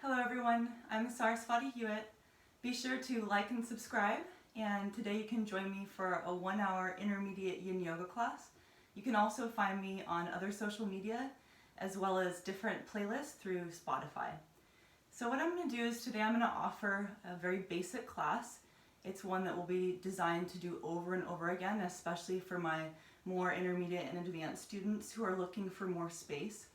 Hello everyone, I'm Sarasvati Hewitt. Be sure to like and subscribe, and today you can join me for a 1-hour intermediate Yin Yoga class. You can also find me on other social media as well as different playlists through Spotify. So what I'm going to do is today I'm going to offer a very basic class. It's one that will be designed to do over and over again, especially for my more intermediate and advanced students who are looking for more space.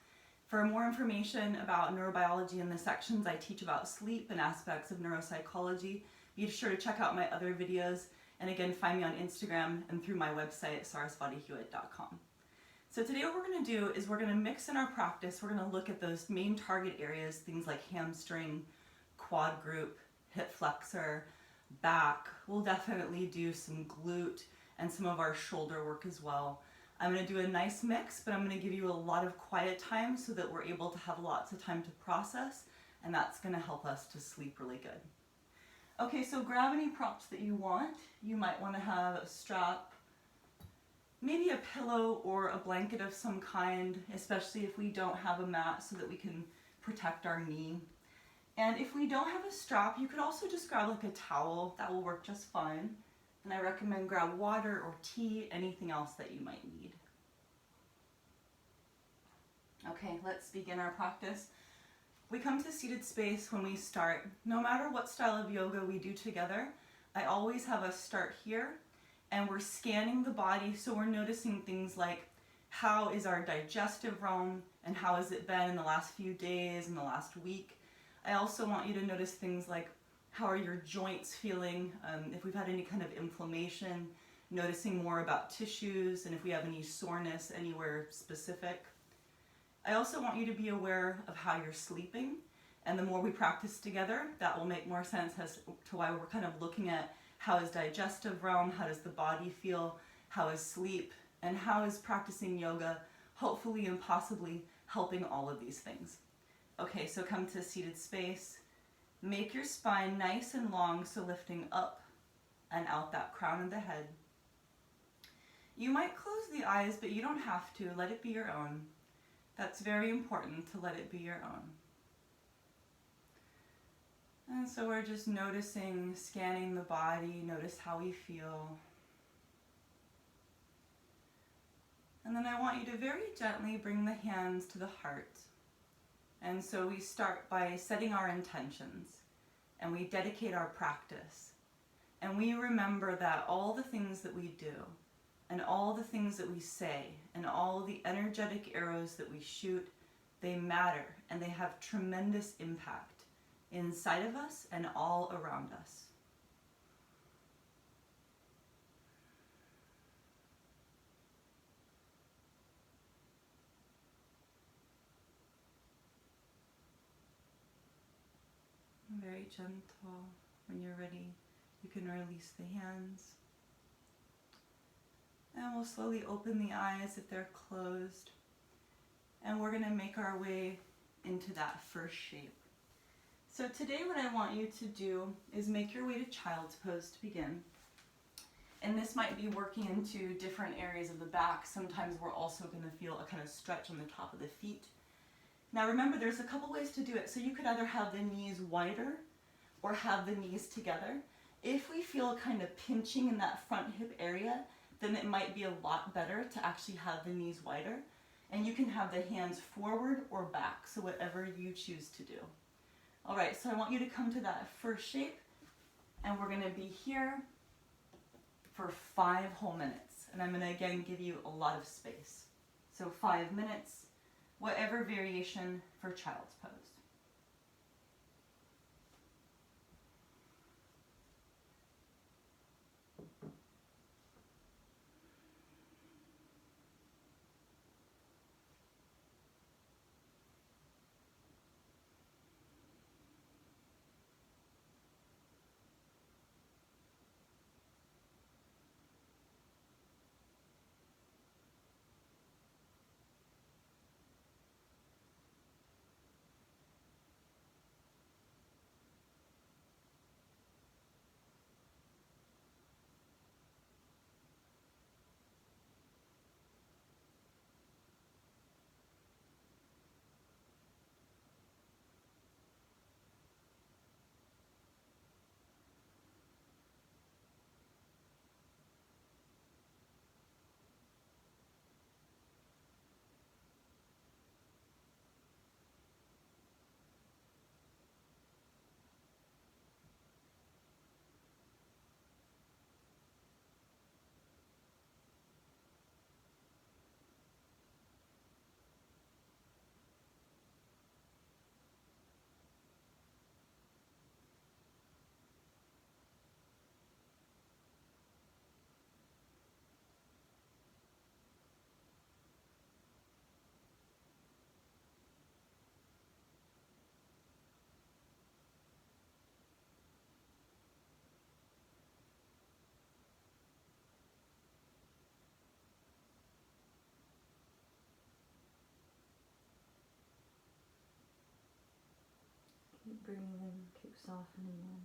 For more information about neurobiology in the sections I teach about sleep and aspects of neuropsychology, be sure to check out my other videos, and again find me on Instagram and through my website sarasvatihewitt.com. So today what we're going to do is we're going to mix in our practice. We're going to look at those main target areas, things like hamstring, quad group, hip flexor, back. We'll definitely do some glute and some of our shoulder work as well. I'm going to do a nice mix, but I'm going to give you a lot of quiet time so that we're able to have lots of time to process, and that's going to help us to sleep really good. Okay, so grab any props that you want. You might want to have a strap, maybe a pillow or a blanket of some kind, especially if we don't have a mat, so that we can protect our knee. And if we don't have a strap, you could also just grab like a towel. That will work just fine. And I recommend grab water or tea, anything else that you might need. Okay, let's begin our practice. We come to seated space when we start. No matter what style of yoga we do together, I always have us start here, and we're scanning the body, so we're noticing things like how is our digestive realm and how has it been in the last few days, in the last week. I also want you to notice things like how are your joints feeling, if we've had any kind of inflammation, noticing more about tissues, and if we have any soreness anywhere specific. I also want you to be aware of how you're sleeping, and the more we practice together, that will make more sense as to why we're kind of looking at how is digestive realm, how does the body feel, how is sleep, and how is practicing yoga hopefully and possibly helping all of these things. Okay, so come to seated space. Make your spine nice and long, so lifting up and out that crown of the head. You might close the eyes, but you don't have to. Let it be your own. That's very important, to let it be your own. And so we're just noticing, scanning the body, notice how we feel. And then I want you to very gently bring the hands to the heart. And so we start by setting our intentions, and we dedicate our practice. And we remember that all the things that we do, and all the things that we say, and all the energetic arrows that we shoot, they matter, and they have tremendous impact inside of us and all around us. Very gentle. When you're ready, you can release the hands. And we'll slowly open the eyes if they're closed. And we're going to make our way into that first shape. So today what I want you to do is make your way to child's pose to begin. And this might be working into different areas of the back. Sometimes we're also going to feel a kind of stretch on the top of the feet. Now remember, there's a couple ways to do it. So you could either have the knees wider or have the knees together. If we feel kind of pinching in that front hip area, then it might be a lot better to actually have the knees wider. And you can have the hands forward or back, so whatever you choose to do. All right, so I want you to come to that first shape, and we're going to be here for 5 whole minutes. And I'm going to again give you a lot of space. So 5 minutes. Whatever variation for child's pose. Keep breathing, keep softening in.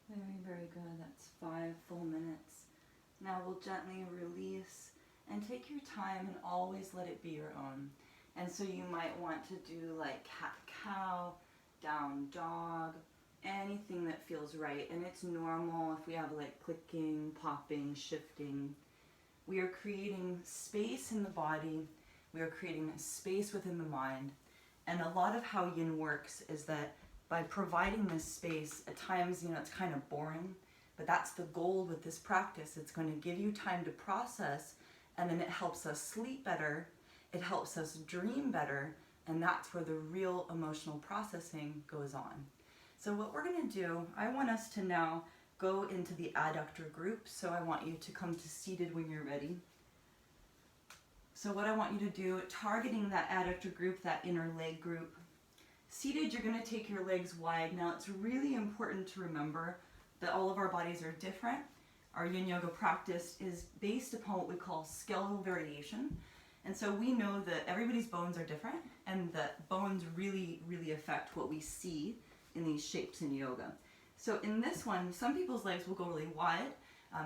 Very, very good. That's 5 full minutes. Now we'll gently release and take your time and always let it be your own. And so you might want to do like cat-cow, down dog, anything that feels right. And it's normal if we have like clicking, popping, shifting. We are creating space in the body. We are creating space within the mind. And a lot of how Yin works is that by providing this space, at times, it's kind of boring, but that's the goal with this practice. It's going to give you time to process, and then it helps us sleep better, it helps us dream better, and that's where the real emotional processing goes on. So what we're going to do, I want us to now go into the adductor group, so I want you to come to seated when you're ready. So what I want you to do, targeting that adductor group, that inner leg group. Seated, you're going to take your legs wide. Now it's really important to remember that all of our bodies are different. Our Yin Yoga practice is based upon what we call skeletal variation. And so we know that everybody's bones are different, and that bones really, really affect what we see in these shapes in yoga. So in this one, some people's legs will go really wide,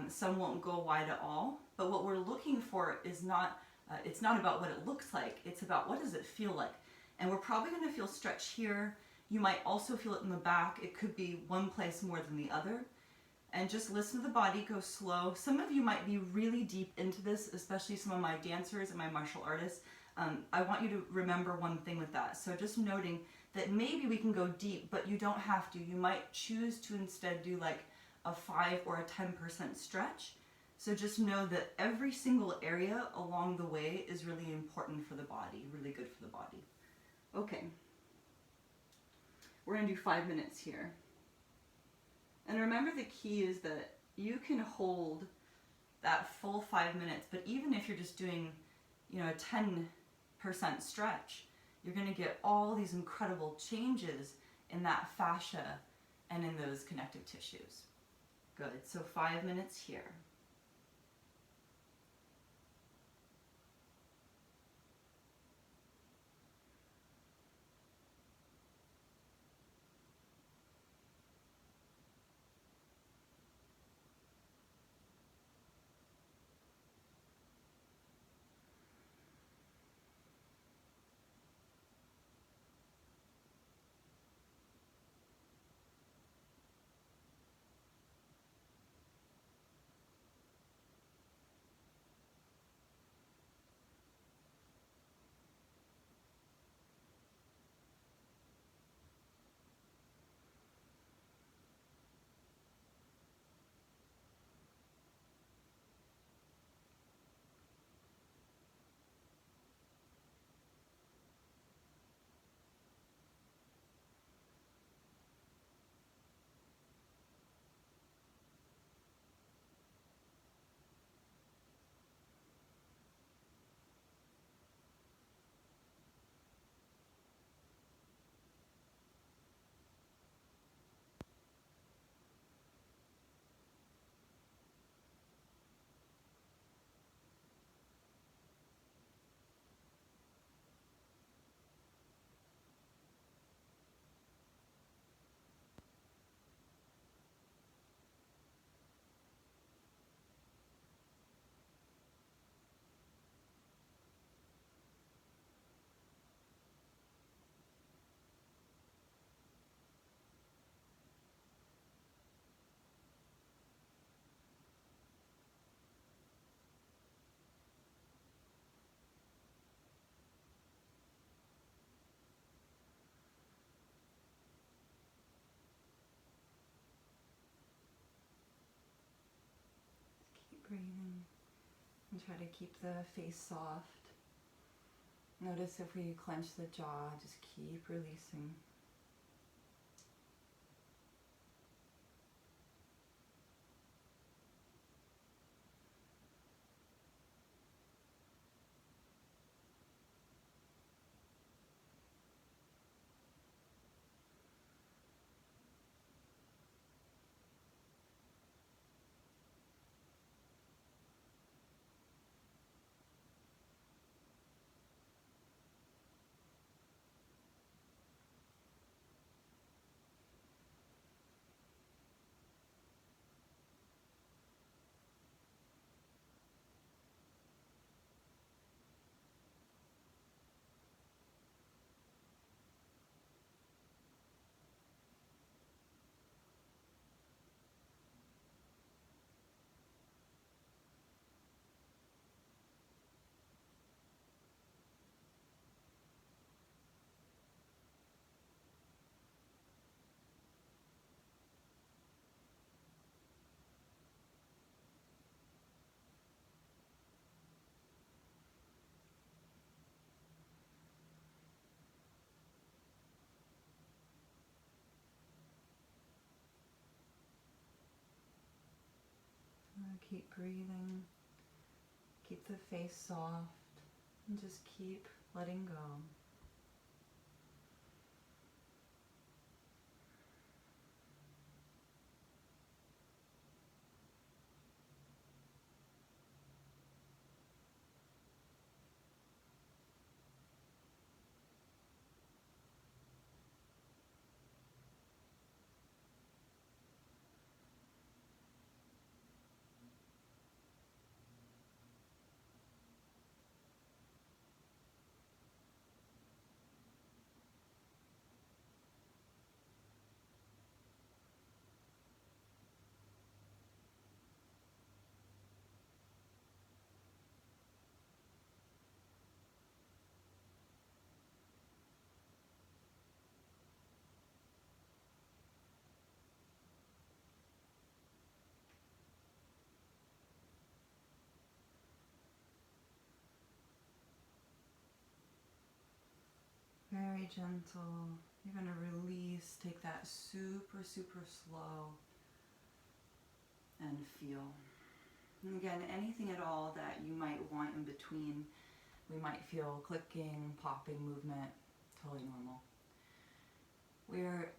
some won't go wide at all, but what we're looking for is not, it's not about what it looks like, it's about what does it feel like. And we're probably going to feel stretch here. You might also feel it in the back. It could be one place more than the other. And just listen to the body, go slow. Some of you might be really deep into this, especially some of my dancers and my martial artists. I want you to remember one thing with that. So just noting that maybe we can go deep, but you don't have to. You might choose to instead do like a 5 or a 10% stretch. So just know that every single area along the way is really important for the body, really good for the body. Okay. We're going to do 5 minutes here. And remember, the key is that you can hold that full 5 minutes, but even if you're just doing, a 10% stretch, you're going to get all these incredible changes in that fascia and in those connective tissues. Good. So 5 minutes here. Keep breathing and try to keep the face soft. Notice if we clench the jaw, just keep releasing. Keep breathing. Keep the face soft. And just keep letting go. gentle. You're going to release, take that super, super slow, and feel. And again, anything at all that you might want in between. We might feel clicking, popping movement, totally normal. We're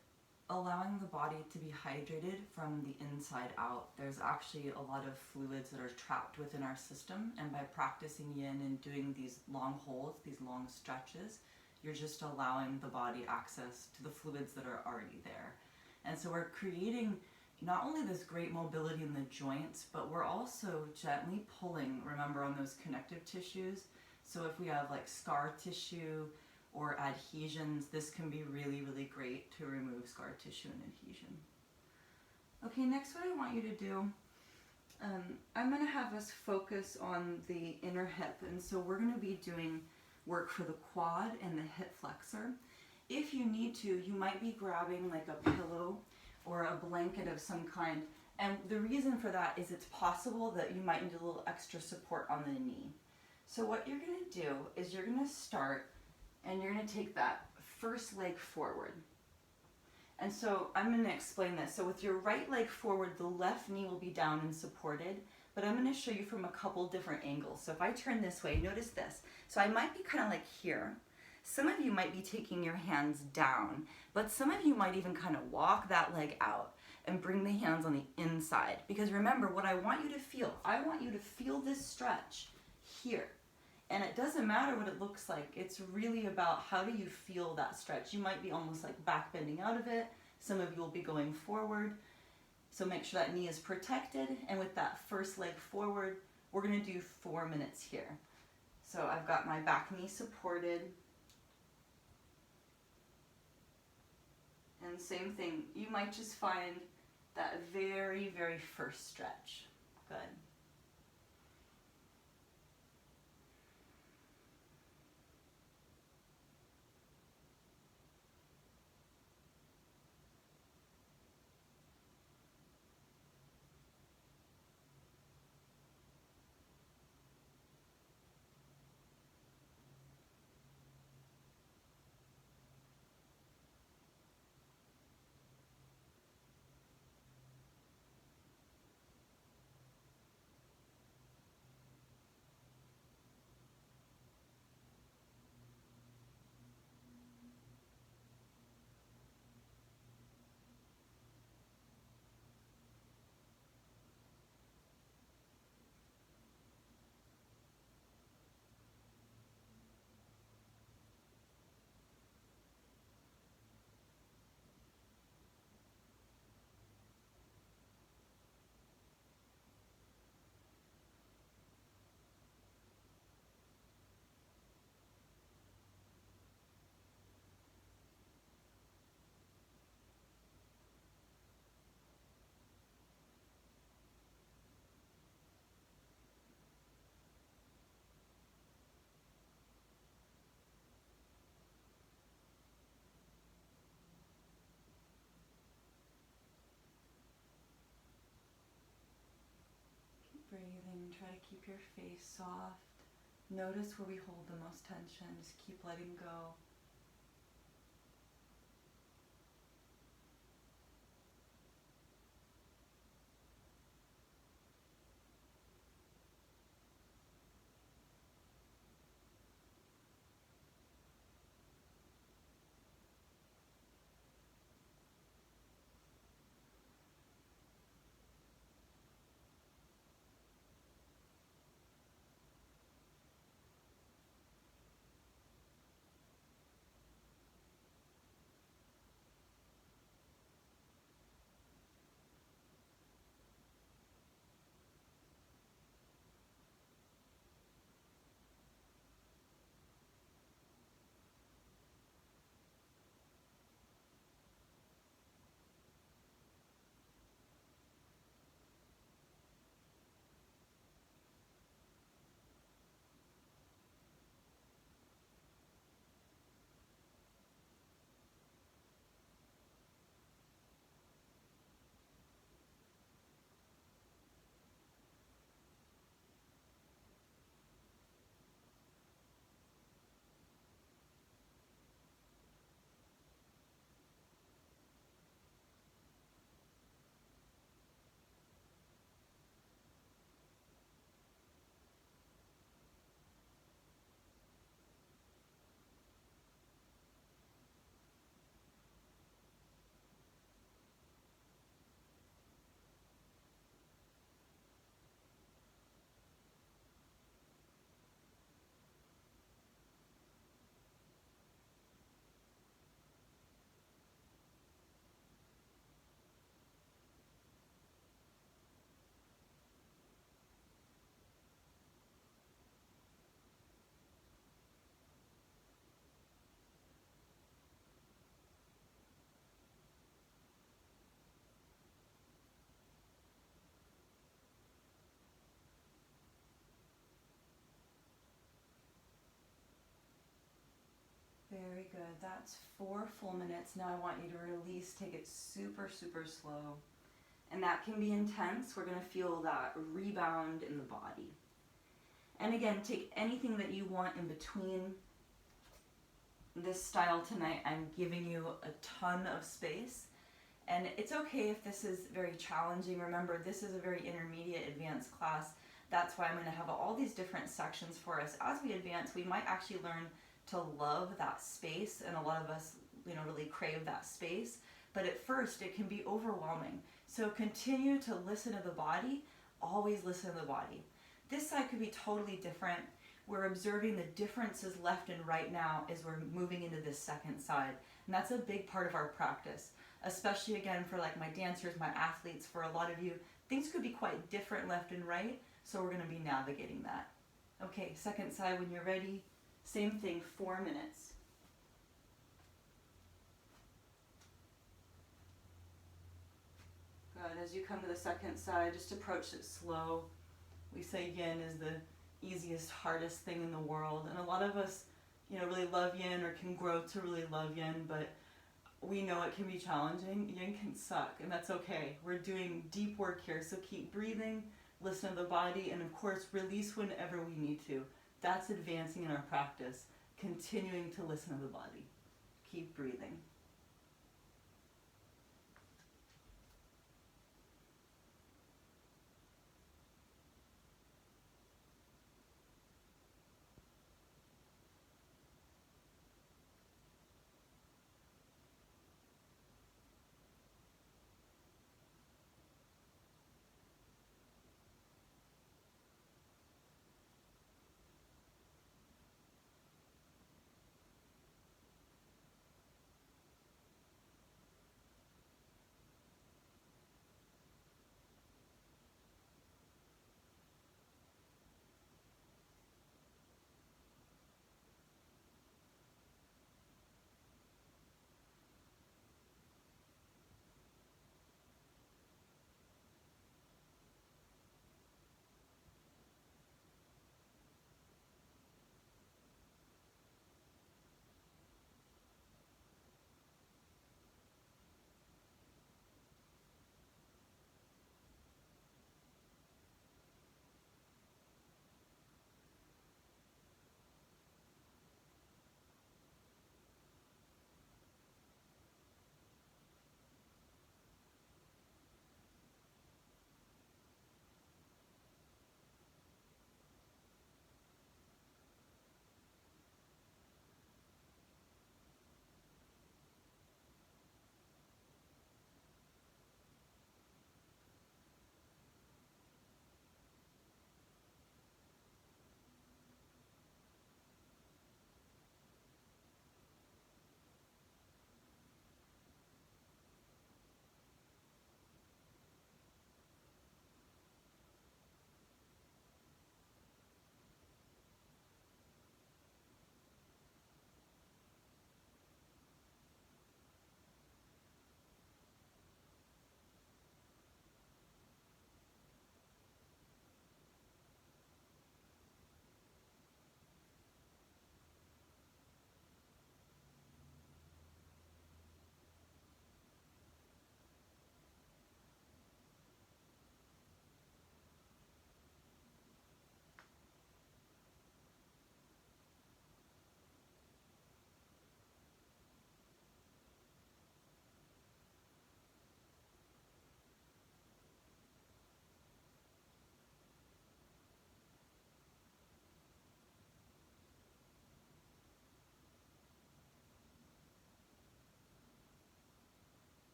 allowing the body to be hydrated from the inside out. There's actually a lot of fluids that are trapped within our system, and by practicing yin and doing these long holds, these long stretches, you're just allowing the body access to the fluids that are already there. And so we're creating not only this great mobility in the joints, but we're also gently pulling, remember, on those connective tissues. So if we have like scar tissue or adhesions, this can be really, really great to remove scar tissue and adhesion. Okay, next what I want you to do, I'm going to have us focus on the inner hip. And so we're going to be doing work for the quad and the hip flexor. If you need to, you might be grabbing like a pillow or a blanket of some kind. And the reason for that is it's possible that you might need a little extra support on the knee. So what you're going to do is you're going to start and you're going to take that first leg forward. And so I'm going to explain this. So with your right leg forward, the left knee will be down and supported, but I'm going to show you from a couple different angles. So if I turn this way, notice this. So I might be kind of like here. Some of you might be taking your hands down, but some of you might even kind of walk that leg out and bring the hands on the inside. Because remember, what I want you to feel, I want you to feel this stretch here. And it doesn't matter what it looks like. It's really about how do you feel that stretch. You might be almost like back bending out of it. Some of you will be going forward. So make sure that knee is protected. And with that first leg forward, we're going to do 4 minutes here. So I've got my back knee supported. And same thing, you might just find that very, very first stretch. Good. Breathing, try to keep your face soft. Notice where we hold the most tension. Just keep letting go. Good, that's 4 full minutes. Now I want you to release, take it super, super slow. And that can be intense. We're gonna feel that rebound in the body. And again, take anything that you want in between. This style tonight, I'm giving you a ton of space. And it's okay if this is very challenging. Remember, this is a very intermediate advanced class. That's why I'm gonna have all these different sections for us. As we advance, we might actually learn to love that space, and a lot of us, really crave that space. But at first, it can be overwhelming. So continue to listen to the body. Always listen to the body. This side could be totally different. We're observing the differences left and right now as we're moving into this second side. And that's a big part of our practice, especially again for like my dancers, my athletes, for a lot of you, things could be quite different left and right. So we're gonna be navigating that. Okay, second side when you're ready. Same thing, 4 minutes. Good, as you come to the second side, just approach it slow. We say yin is the easiest, hardest thing in the world. And a lot of us, really love yin or can grow to really love yin, but we know it can be challenging. Yin can suck, and that's okay. We're doing deep work here, so keep breathing, listen to the body, and of course, release whenever we need to. That's advancing in our practice, continuing to listen to the body. Keep breathing.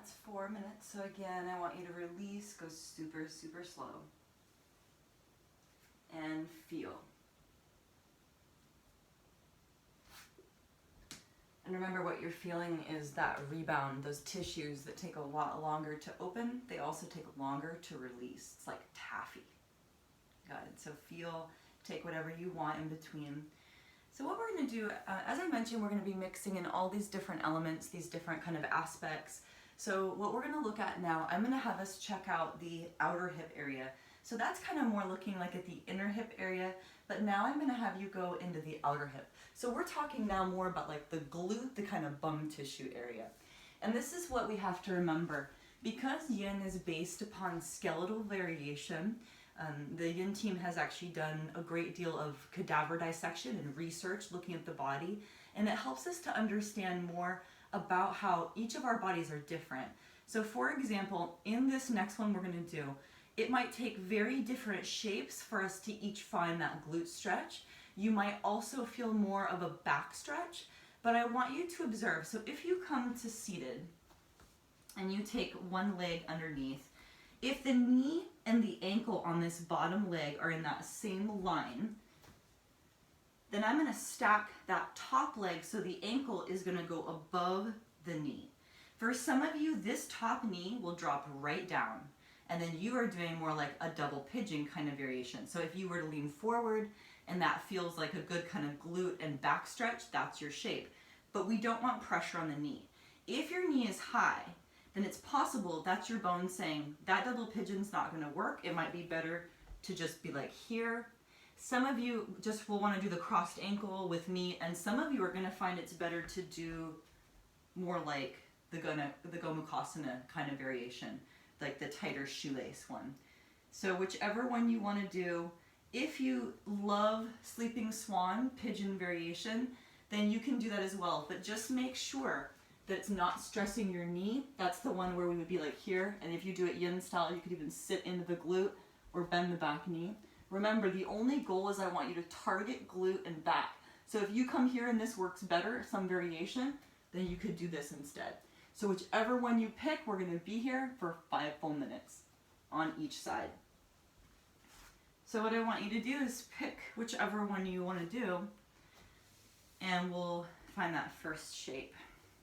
that's 4 minutes. So again, I want you to release, go super, super slow. And feel. And remember, what you're feeling is that rebound, those tissues that take a lot longer to open, they also take longer to release. It's like taffy. Good. So feel, take whatever you want in between. So what we're going to do, as I mentioned, we're going to be mixing in all these different elements, these different kind of aspects. So what we're going to look at now, I'm going to have us check out the outer hip area. So that's kind of more looking like at the inner hip area, but now I'm going to have you go into the outer hip. So we're talking now more about like the glute, the kind of bum tissue area. And this is what we have to remember. Because Yin is based upon skeletal variation, the Yin team has actually done a great deal of cadaver dissection and research looking at the body, and it helps us to understand more about how each of our bodies are different. So for example, in this next one we're going to do, it might take very different shapes for us to each find that glute stretch. You might also feel more of a back stretch, but I want you to observe. So if you come to seated and you take one leg underneath, if the knee and the ankle on this bottom leg are in that same line, then I'm going to stack that top leg so the ankle is going to go above the knee. For some of you, this top knee will drop right down, and then you are doing more like a double pigeon kind of variation. So if you were to lean forward and that feels like a good kind of glute and back stretch, that's your shape. But we don't want pressure on the knee. If your knee is high, then it's possible that's your bone saying that double pigeon's not going to work. It might be better to just be like here. Some of you just will want to do the crossed ankle with me, and some of you are going to find it's better to do more like the Gomukhasana kind of variation, like the tighter shoelace one. So whichever one you want to do. If you love sleeping swan pigeon variation, then you can do that as well, but just make sure that it's not stressing your knee. That's the one where we would be like here, and if you do it Yin style, you could even sit into the glute or bend the back knee. Remember, the only goal is I want you to target glute and back. So if you come here and this works better, some variation, then you could do this instead. So whichever one you pick, we're going to be here for 5 full minutes on each side. So what I want you to do is pick whichever one you want to do, and we'll find that first shape.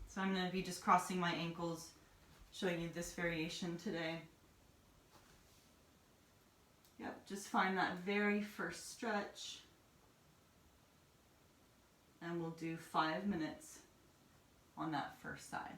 So I'm going to be just crossing my ankles, showing you this variation today. Yep, just find that very first stretch. And we'll do 5 minutes on that first side.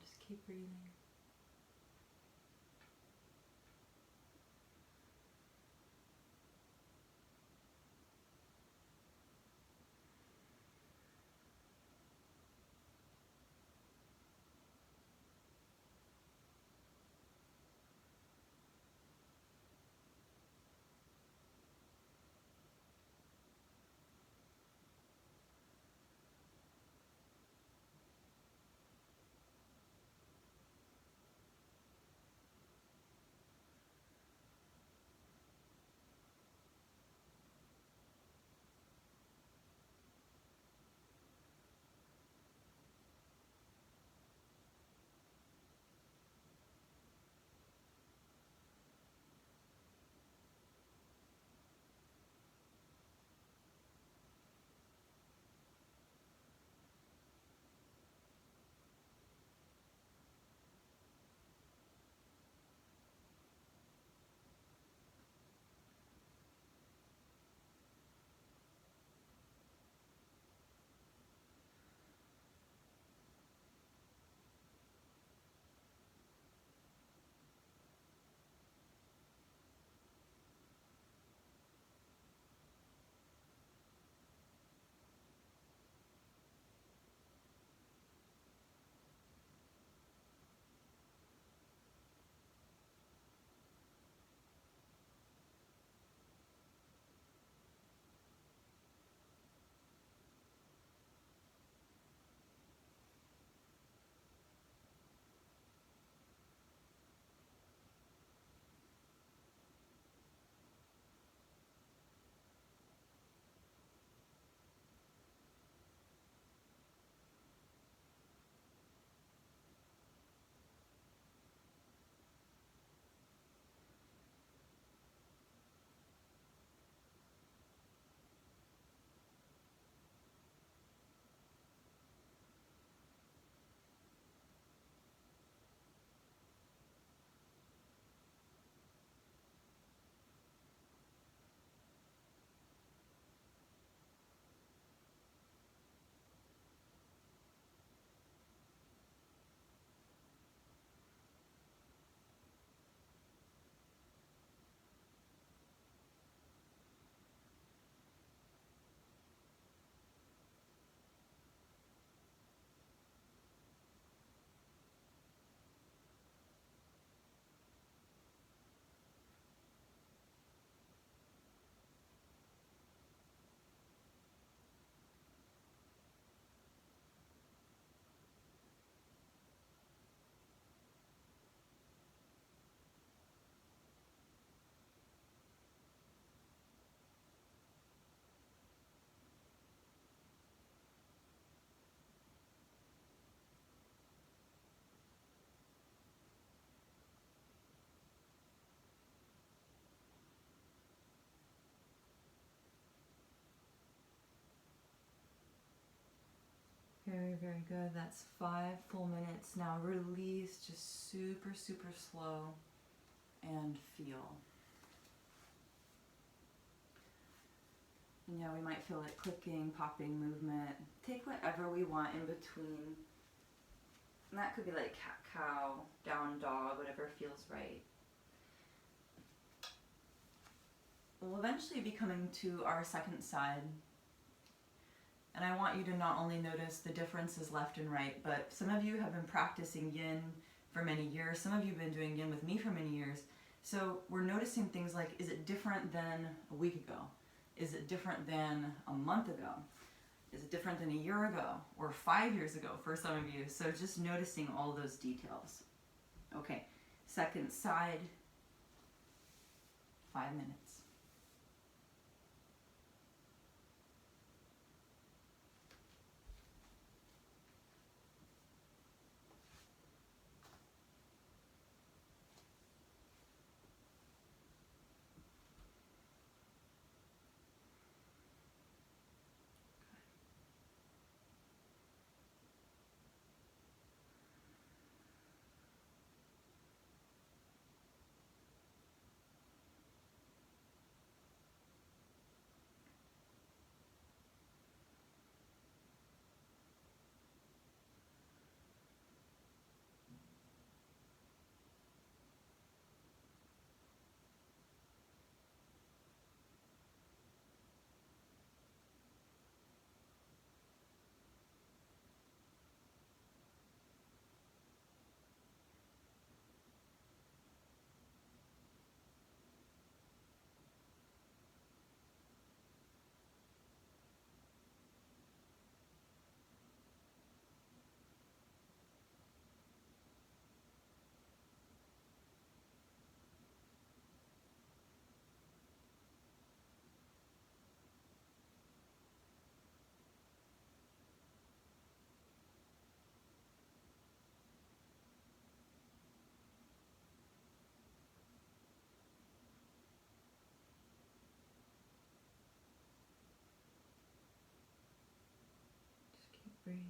Just keep breathing. Very, very good. That's 5 full minutes. Now release, just super, super slow, and feel. And yeah, we might feel it clicking, popping, movement. Take whatever we want in between. And that could be like cat, cow, down dog, whatever feels right. We'll eventually be coming to our second side. And I want you to not only notice the differences left and right, but some of you have been practicing yin for many years. Some of you have been doing yin with me for many years. So we're noticing things like, is it different than a week ago? Is it different than a month ago? Is it different than a year ago or 5 years ago for some of you? So just noticing all those details. Okay, second side, 5 minutes. Just keep breathing.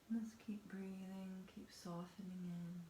Let's keep breathing, keep softening in.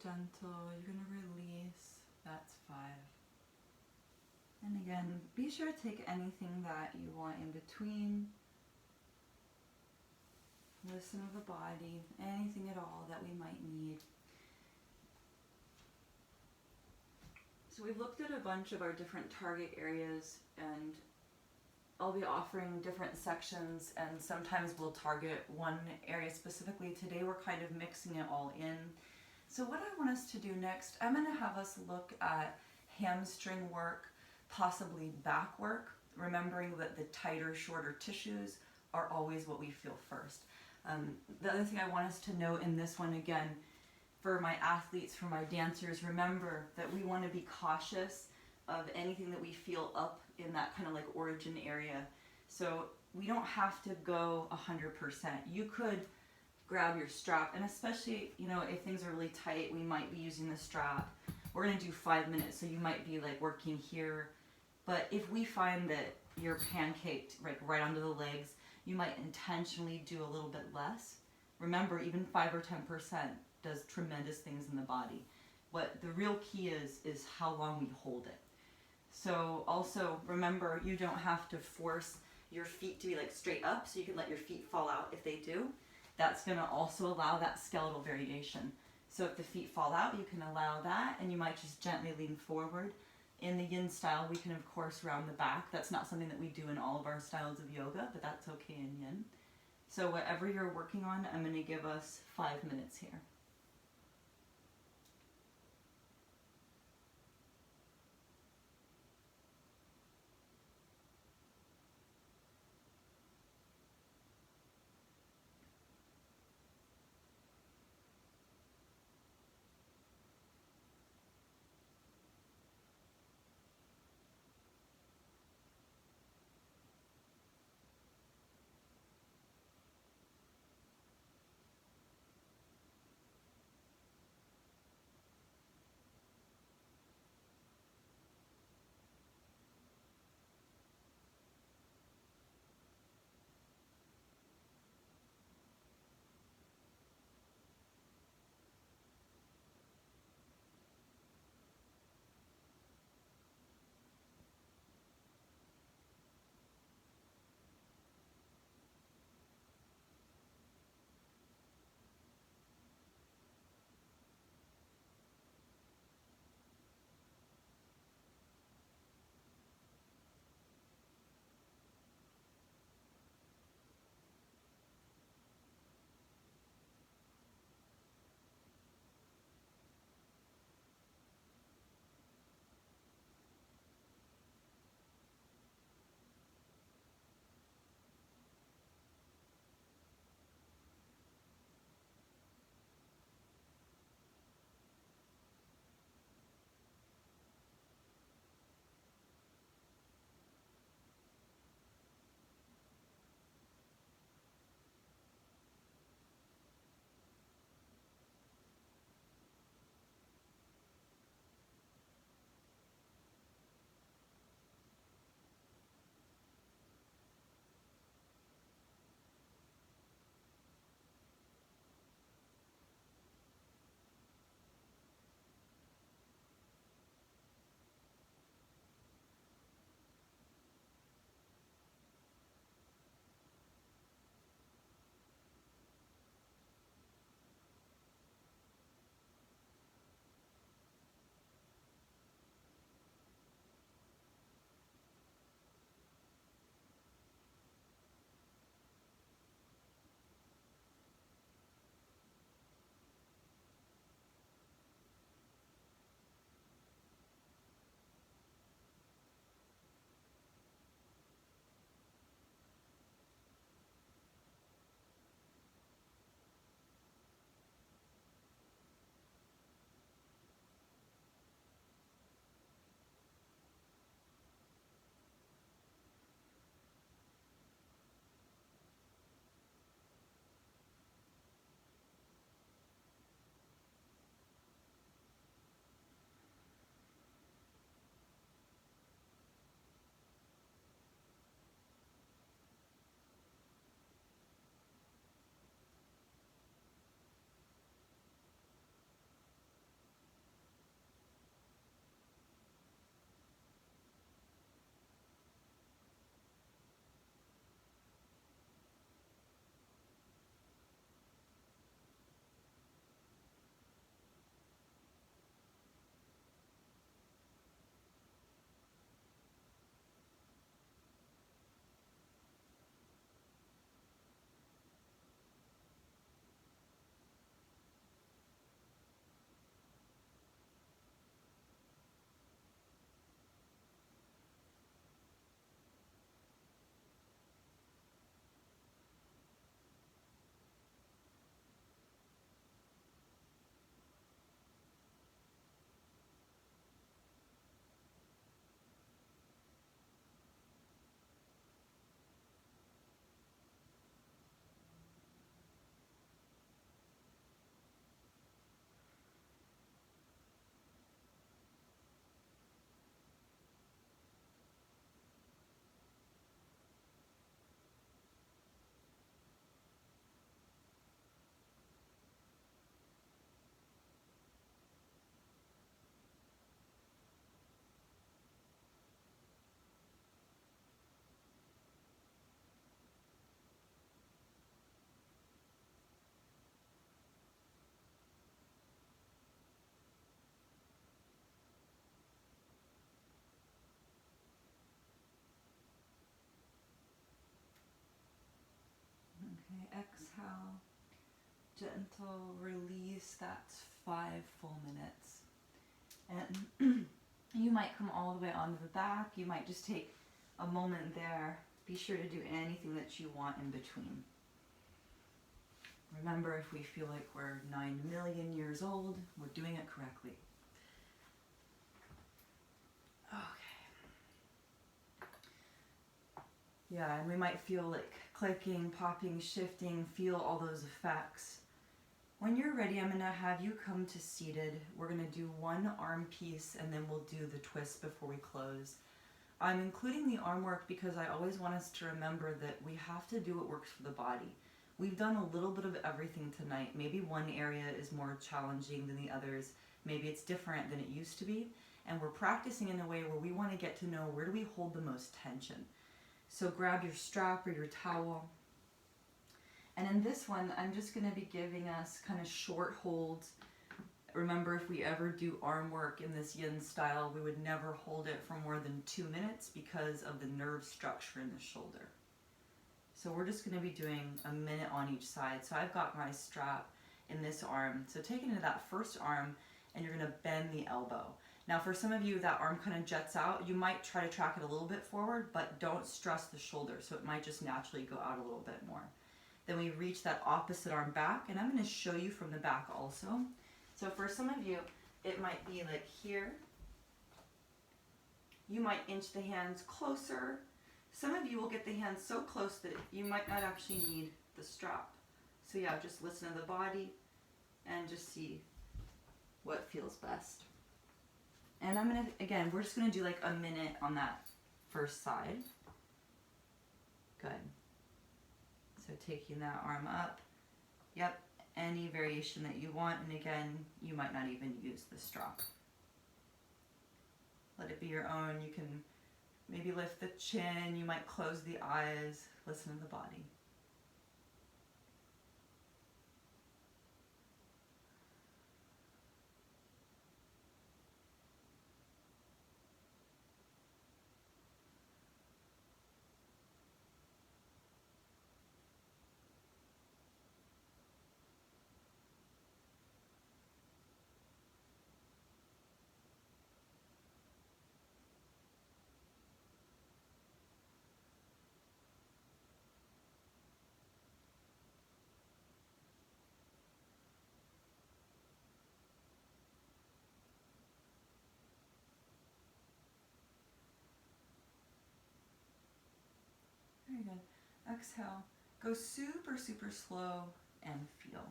gentle. You're going to release. That's 5. And again, be sure to take anything that you want in between. Listen to the body, anything at all that we might need. So we've looked at a bunch of our different target areas, and I'll be offering different sections, and sometimes we'll target one area specifically. Today we're kind of mixing it all in. So what I want us to do next, I'm going to have us look at hamstring work, possibly back work, remembering that the tighter, shorter tissues are always what we feel first. The other thing I want us to know in this one, again, for my athletes, for my dancers, remember that we want to be cautious of anything that we feel up in that kind of like origin area. So we don't have to go 100%. You could grab your strap, and especially, you know, if things are really tight, we might be using the strap. We're going to do 5 minutes, so you might be like working here. But if we find that you're pancaked right onto the legs, you might intentionally do a little bit less. Remember, even 5 or 10% does tremendous things in the body. What the real key is how long we hold it. So also remember, you don't have to force your feet to be like straight up, so you can let your feet fall out if they do. That's going to also allow that skeletal variation. So if the feet fall out, you can allow that, and you might just gently lean forward. In the yin style, we can of course round the back. That's not something that we do in all of our styles of yoga, but that's okay in yin. So whatever you're working on, I'm going to give us 5 minutes here. Okay, exhale. Gentle release. That's 5 full minutes. And you might come all the way onto the back. You might just take a moment there. Be sure to do anything that you want in between. Remember, if we feel like we're 9 million years old, we're doing it correctly. Okay. Yeah, and we might feel like clicking, popping, shifting, feel all those effects. When you're ready, I'm going to have you come to seated. We're going to do one arm piece and then we'll do the twist before we close. I'm including the arm work because I always want us to remember that we have to do what works for the body. We've done a little bit of everything tonight. Maybe one area is more challenging than the others. Maybe it's different than it used to be. And we're practicing in a way where we want to get to know where do we hold the most tension. So grab your strap or your towel. And in this one, I'm just going to be giving us kind of short holds. Remember, if we ever do arm work in this yin style, we would never hold it for more than 2 minutes because of the nerve structure in the shoulder. So we're just going to be doing a minute on each side. So I've got my strap in this arm. So take it into that first arm and you're going to bend the elbow. Now for some of you, that arm kind of jets out. You might try to track it a little bit forward, but don't stress the shoulder. So it might just naturally go out a little bit more. Then we reach that opposite arm back, and I'm going to show you from the back also. So for some of you, it might be like here. You might inch the hands closer. Some of you will get the hands so close that you might not actually need the strap. So yeah, just listen to the body and just see what feels best. And I'm going to, again, we're just going to do like a minute on that first side. Good. So taking that arm up, yep, any variation that you want, and again, you might not even use the strap. Let it be your own. You can maybe lift the chin, you might close the eyes, listen to the body. Very good. Exhale. Go super, super slow and feel.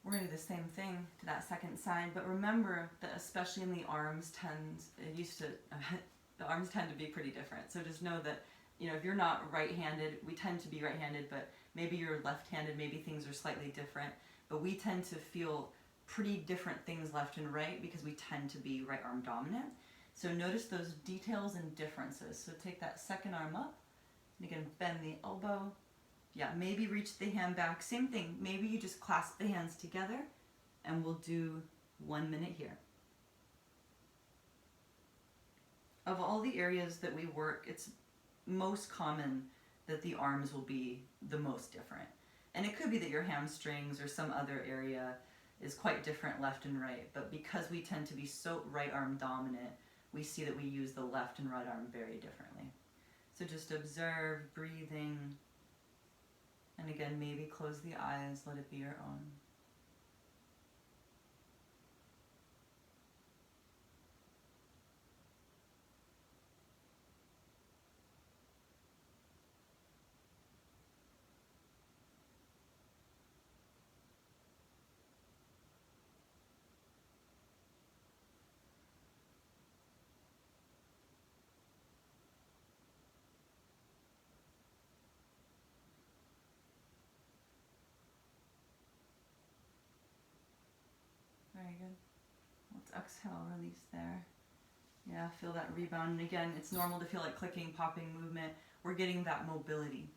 We're going to do the same thing to that second side, but remember that especially in the arms the arms tend to be pretty different. So just know that, you know, if you're not right-handed, we tend to be right-handed, but maybe you're left-handed, maybe things are slightly different, but we tend to feel pretty different things left and right because we tend to be right arm dominant. So notice those details and differences. So take that second arm up, and again, bend the elbow. Yeah, maybe reach the hand back. Same thing, maybe you just clasp the hands together, and we'll do 1 minute here. Of all the areas that we work, it's most common that the arms will be the most different. And it could be that your hamstrings or some other area is quite different left and right, but because we tend to be so right arm dominant, we see that we use the left and right arm very differently. So just observe, breathing, and again, maybe close the eyes, let it be your own. Very good. Let's exhale, release there. Yeah, feel that rebound. And again, it's normal to feel like clicking, popping movement. We're getting that mobility.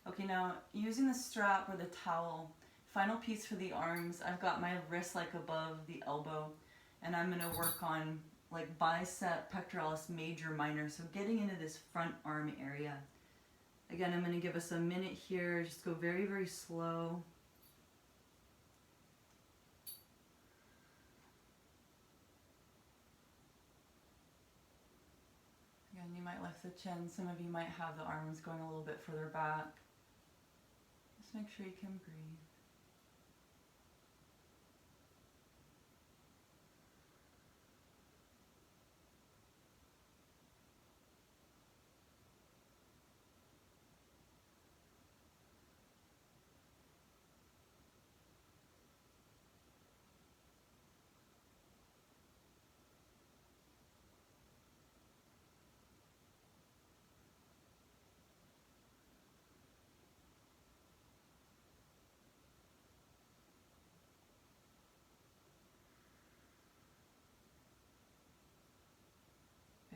Okay, now using the strap or the towel, final piece for the arms, I've got my wrist like above the elbow, and I'm going to work on like bicep, pectoralis major, minor. So getting into this front arm area. Again, I'm going to give us a minute here. Just go very, very slow. Again, you might lift the chin. Some of you might have the arms going a little bit further back. Just make sure you can breathe.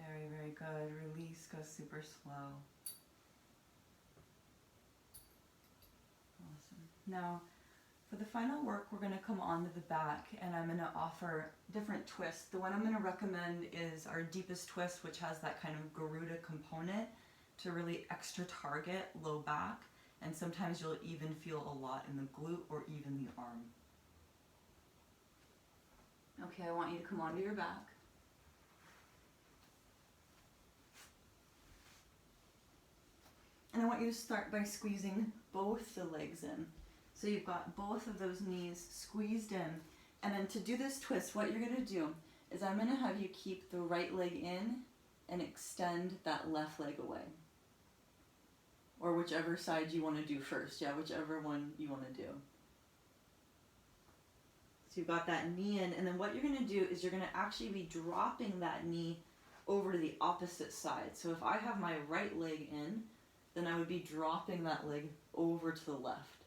Very, very good. Release, go super slow. Awesome. Now, for the final work, we're going to come onto the back and I'm going to offer different twists. The one I'm going to recommend is our deepest twist, which has that kind of Garuda component to really extra target low back. And sometimes you'll even feel a lot in the glute or even the arm. Okay, I want you to come onto your back. And I want you to start by squeezing both the legs in. So you've got both of those knees squeezed in. And then to do this twist, what you're going to do is I'm going to have you keep the right leg in and extend that left leg away. Or whichever side you want to do first. Yeah, whichever one you want to do. So you've got that knee in. And then what you're going to do is you're going to actually be dropping that knee over to the opposite side. So if I have my right leg in, then I would be dropping that leg over to the left.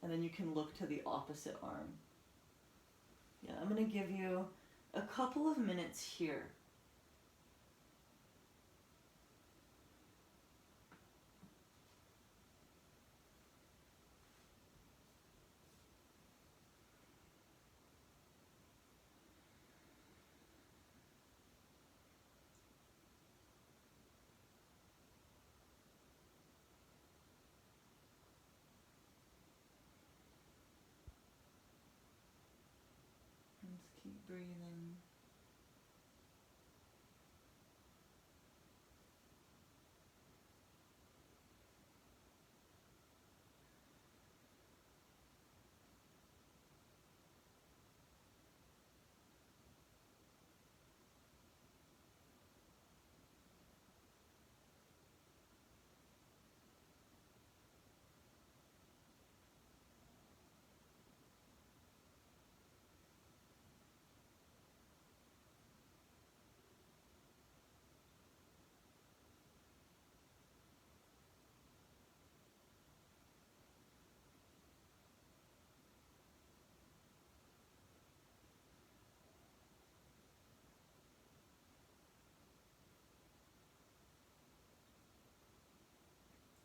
And then you can look to the opposite arm. Yeah, I'm going to give you a couple of minutes here. Just keep breathing.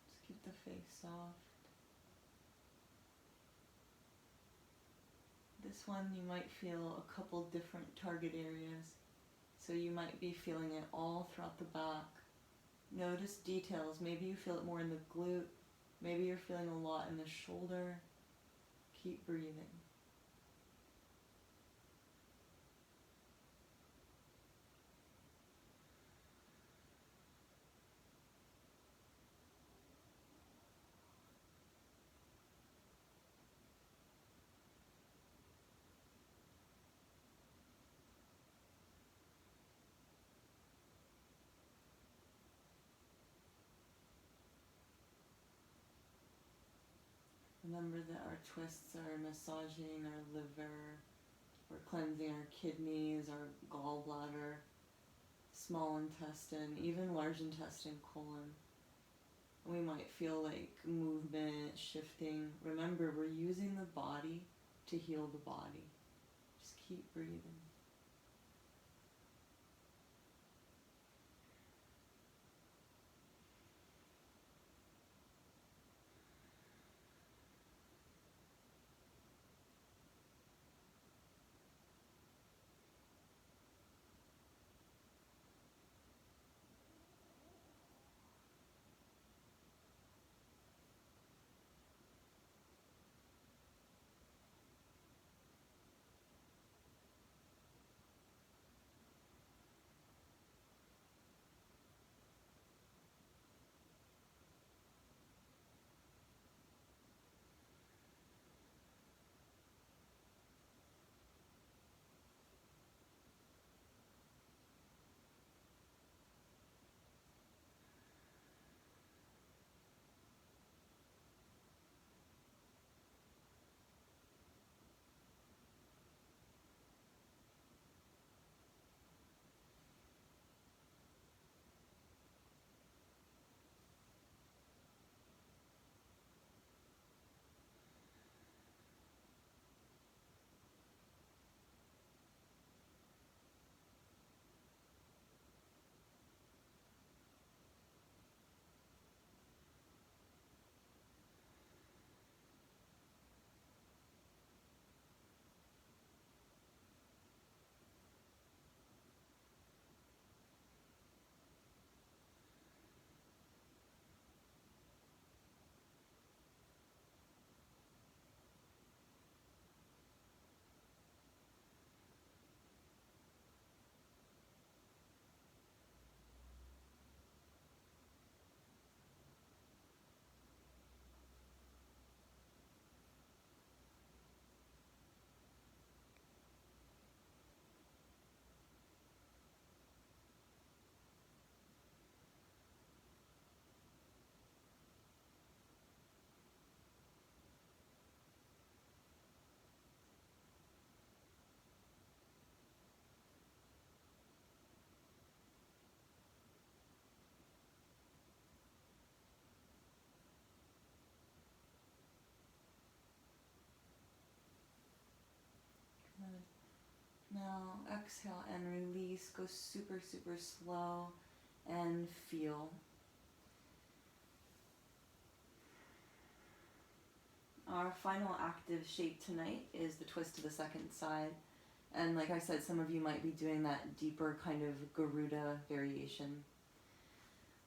Just keep the face soft. This one you might feel a couple different target areas. So you might be feeling it all throughout the back. Notice details. Maybe you feel it more in the glute. Maybe you're feeling a lot in the shoulder. Keep breathing. Remember that our twists are massaging our liver, we're cleansing our kidneys, our gallbladder, small intestine, even large intestine, colon. We might feel like movement, shifting. Remember, we're using the body to heal the body. Just keep breathing. exhale and release. Go super, super slow and feel. Our final active shape tonight is the twist to the second side. And like I said, some of you might be doing that deeper kind of Garuda variation.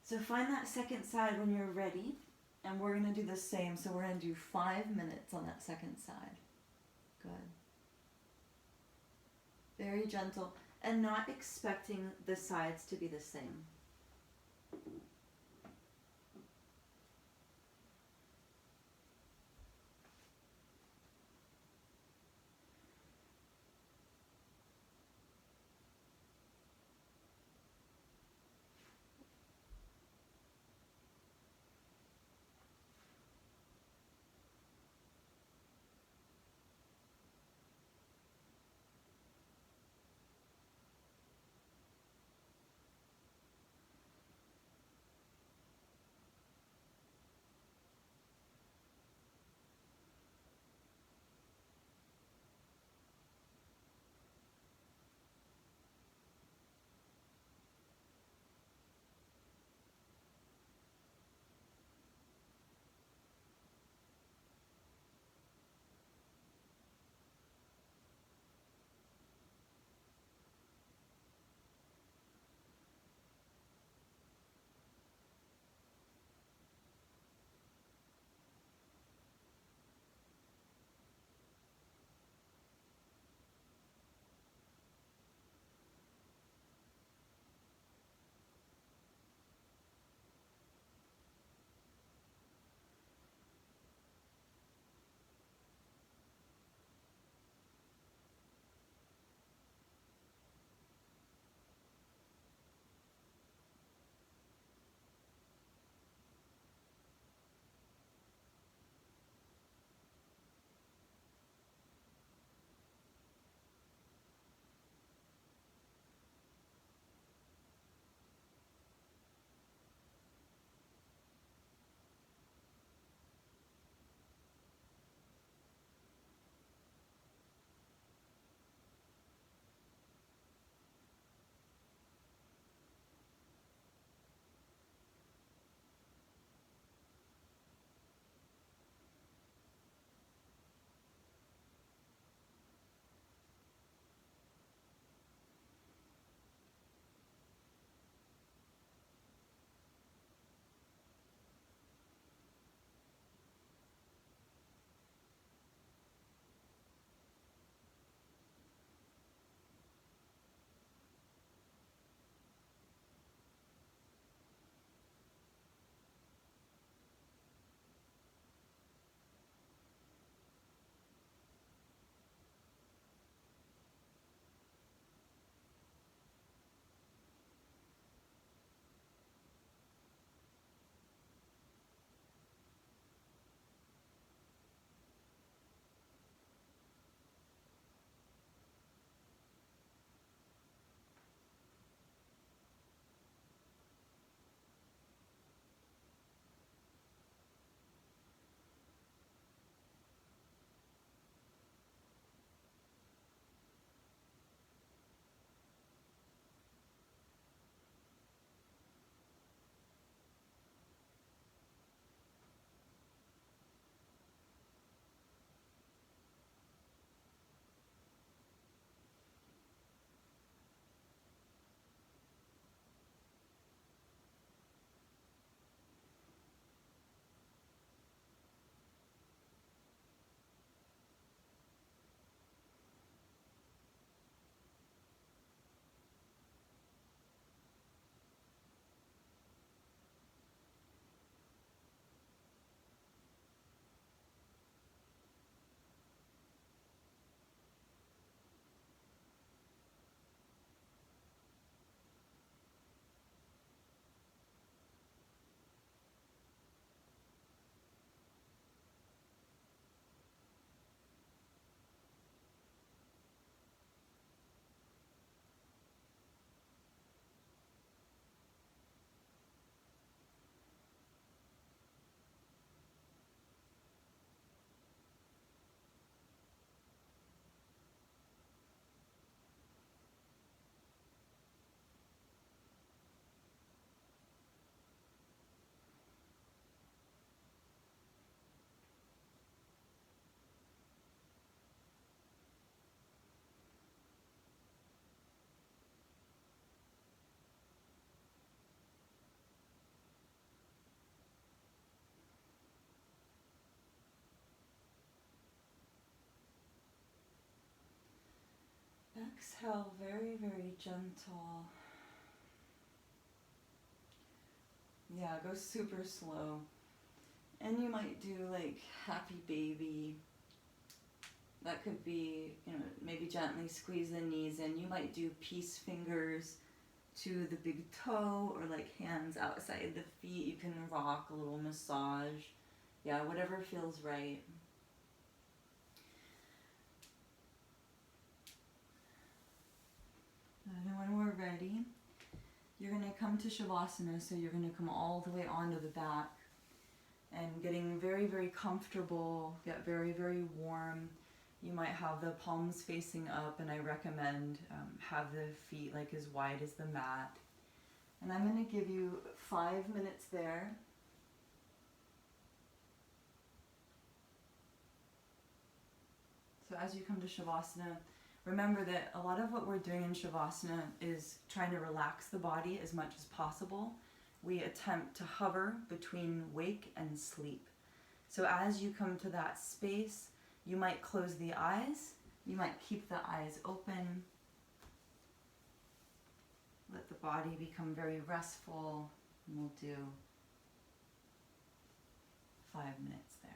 So find that second side when you're ready. And we're going to do the same. So we're going to do 5 minutes on that second side. Good. Very gentle. And not expecting the sides to be the same. exhale, very, very gentle. Yeah, go super slow. And you might do like happy baby. That could be, maybe gently squeeze the knees in. You might do peace fingers to the big toe or like hands outside the feet. You can rock a little massage. Yeah, whatever feels right. And when we're ready, you're going to come to Shavasana, so you're going to come all the way onto the back and getting very, very comfortable, get very, very warm. You might have the palms facing up, and I recommend have the feet like as wide as the mat. And I'm going to give you 5 minutes there. So as you come to Shavasana, remember that a lot of what we're doing in Shavasana is trying to relax the body as much as possible. We attempt to hover between wake and sleep. So as you come to that space, you might close the eyes, you might keep the eyes open. Let the body become very restful, and we'll do 5 minutes there.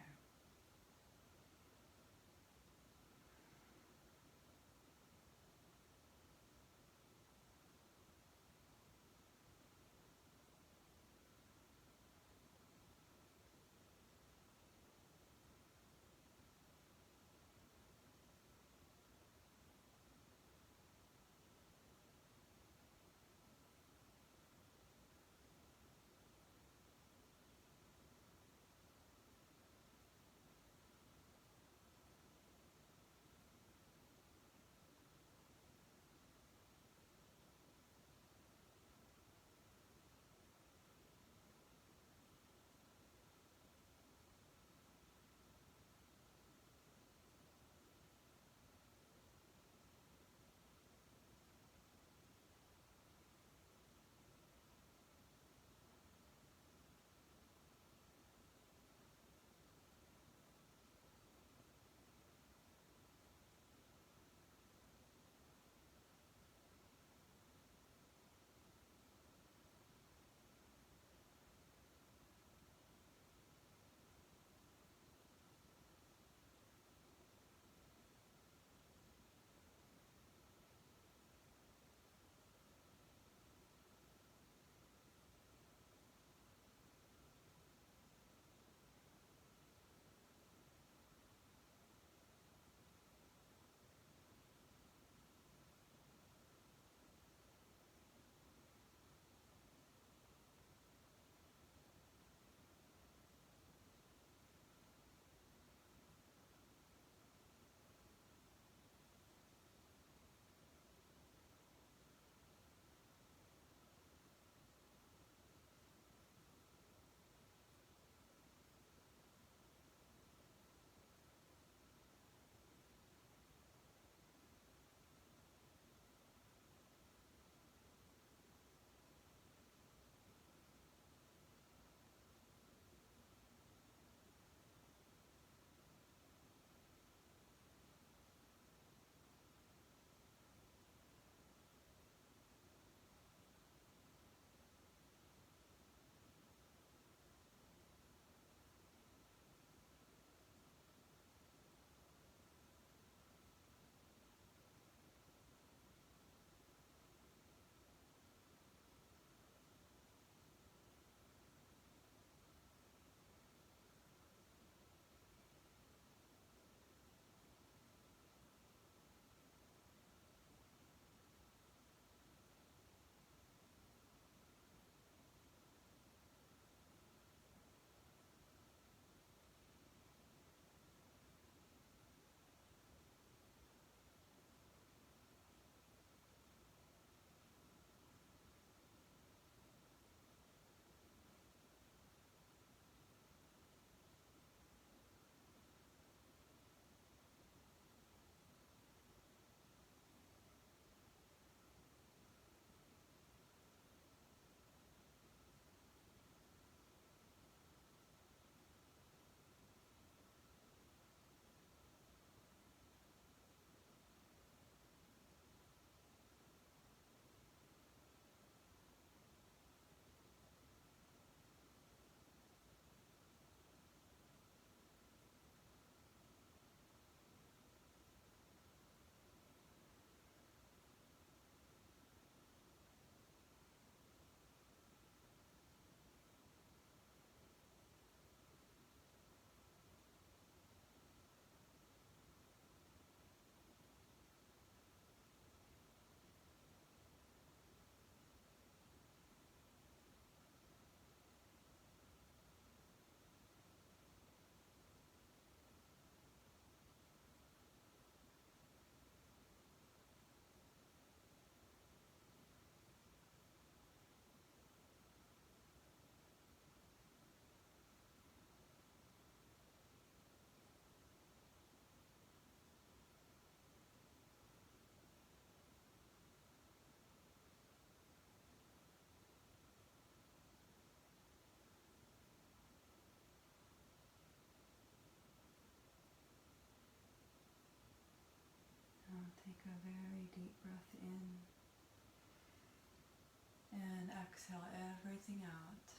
exhale everything out.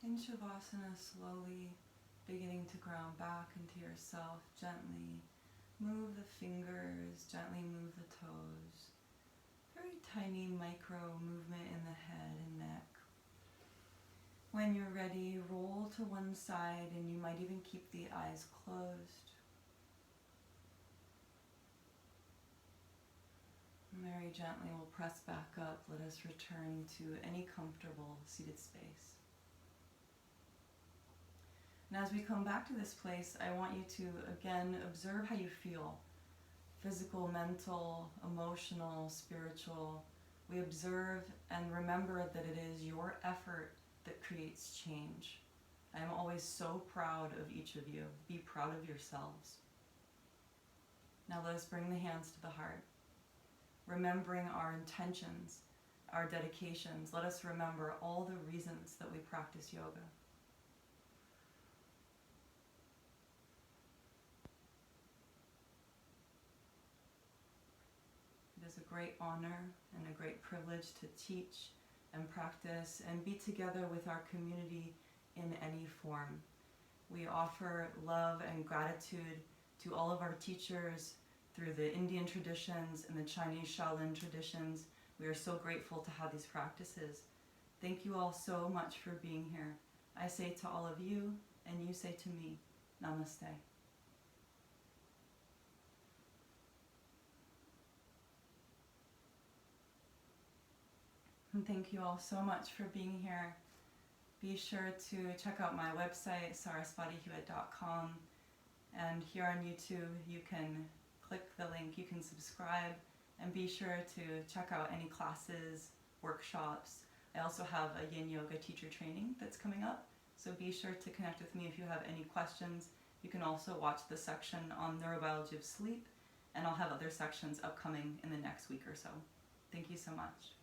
In Shavasana, slowly beginning to ground back into yourself, gently move the fingers, gently move the toes. Very tiny micro movement in the head and neck. When you're ready, roll to one side, and you might even keep the eyes closed. Very gently we'll press back up. Let us return to any comfortable seated space. And as we come back to this place, I want you to again observe how you feel. Physical, mental, emotional, spiritual. We observe and remember that it is your effort that creates change. I am always so proud of each of you. Be proud of yourselves. Now let us bring the hands to the heart. Remembering our intentions, our dedications. Let us remember all the reasons that we practice yoga. It is a great honor and a great privilege to teach and practice and be together with our community in any form. We offer love and gratitude to all of our teachers through the Indian traditions and the Chinese Shaolin traditions. We are so grateful to have these practices. Thank you all so much for being here. I say to all of you, and you say to me, Namaste. And thank you all so much for being here. Be sure to check out my website, sarasvatihewitt.com. And here on YouTube, you can click the link, you can subscribe, and be sure to check out any classes, workshops. I also have a Yin Yoga teacher training that's coming up, so be sure to connect with me if you have any questions. You can also watch the section on neurobiology of sleep, and I'll have other sections upcoming in the next week or so. Thank you so much.